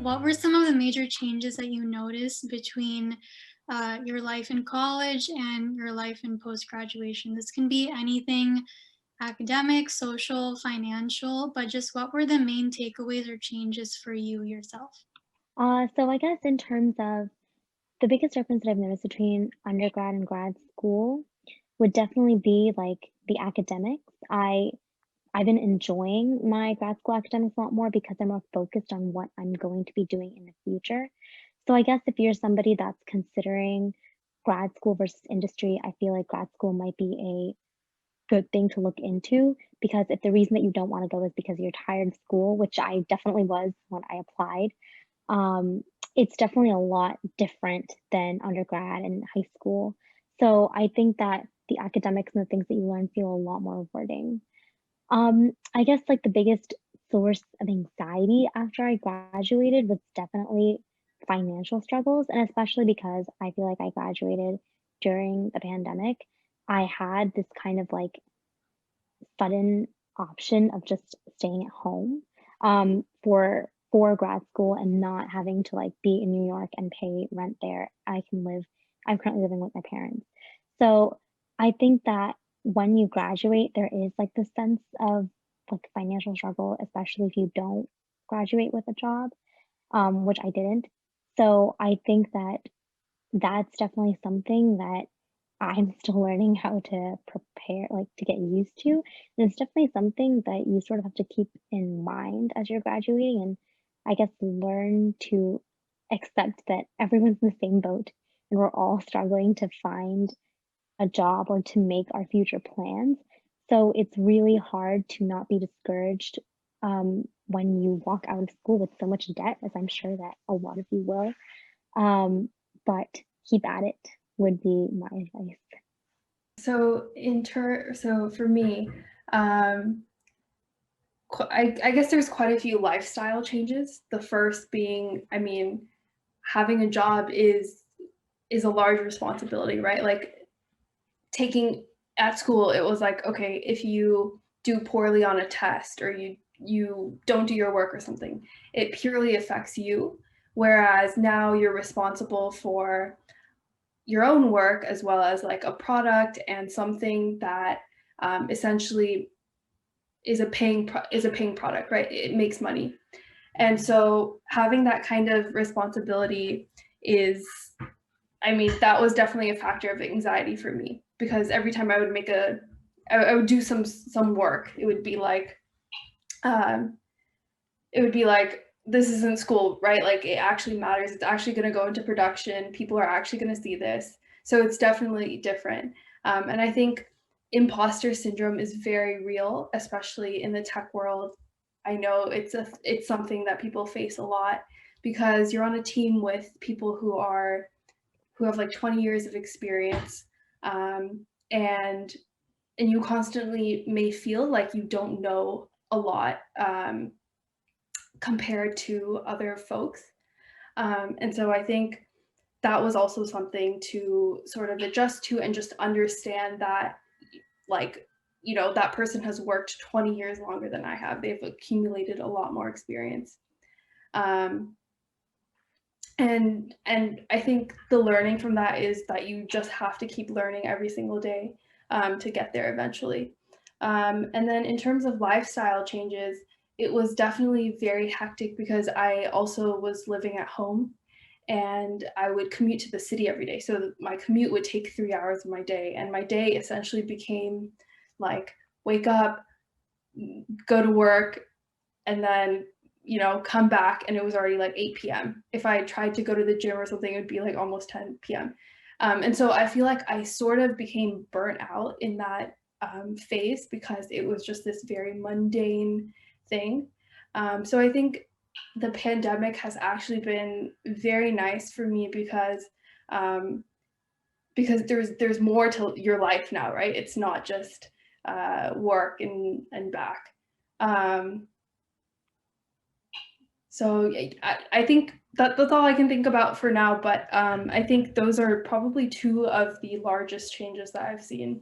what were some of the major changes that you noticed between your life in college and your life in post-graduation? This can be anything academic, social, financial, but just what were the main takeaways or changes for you yourself? So I guess in terms of the biggest difference that I've noticed between undergrad and grad school would definitely be like the academics. I've been enjoying my grad school academics a lot more because I'm more focused on what I'm going to be doing in the future. So I guess if you're somebody that's considering grad school versus industry, I feel like grad school might be a good thing to look into because if the reason that you don't want to go is because you're tired of school, which I definitely was when I applied, it's definitely a lot different than undergrad and high school. So I think that the academics and the things that you learn feel a lot more rewarding. I guess like the biggest source of anxiety after I graduated was definitely financial struggles, and especially because I feel like I graduated during the pandemic. I had this kind of like sudden option of just staying at home for grad school and not having to like be in New York and pay rent there. I'm currently living with my parents. So I think that when you graduate, there is like this sense of like financial struggle, especially if you don't graduate with a job, which I didn't. So I think that that's definitely something that I'm still learning how to prepare, like, to get used to, and it's definitely something that you sort of have to keep in mind as you're graduating and I guess learn to accept that everyone's in the same boat and we're all struggling to find a job or to make our future plans. So it's really hard to not be discouraged, when you walk out of school with so much debt, as I'm sure that a lot of you will. But keep at it would be my advice. So for me, um, I guess there's quite a few lifestyle changes. The first being, I mean, having a job is a large responsibility, right? Like taking at school, it was like, okay, if you do poorly on a test or you don't do your work or something, it purely affects you. Whereas now you're responsible for your own work as well as like a product and something that essentially is a paying product, right? It makes money, and so having that kind of responsibility is, I mean, that was definitely a factor of anxiety for me because every time I would I would do some work, um, it would be like this isn't school, right? Like it actually matters. It's actually going to go into production. People are actually going to see this. So it's definitely different. And I think imposter syndrome is very real, especially in the tech world. I know it's something that people face a lot because you're on a team with people who have like 20 years of experience, um, and and you constantly may feel like you don't know a lot, compared to other folks. And so I think that was also something to sort of adjust to and just understand that, like, that person has worked 20 years longer than I have. They've accumulated a lot more experience. Um, and I think the learning from that is that you just have to keep learning every single day, to get there eventually. And then in terms of lifestyle changes, it was definitely very hectic because I also was living at home and I would commute to the city every day. So my commute would take 3 hours of my day, and my day essentially became like wake up, go to work, and then come back and it was already like 8 p.m. If I tried to go to the gym or something, it would be like almost 10 p.m. And so I feel like I sort of became burnt out in that phase because it was just this very mundane thing. So I think the pandemic has actually been very nice for me um, because there's more to your life now, right? It's not just work and back. Um, so I think that's all I can think about for now. But I think those are probably two of the largest changes that I've seen.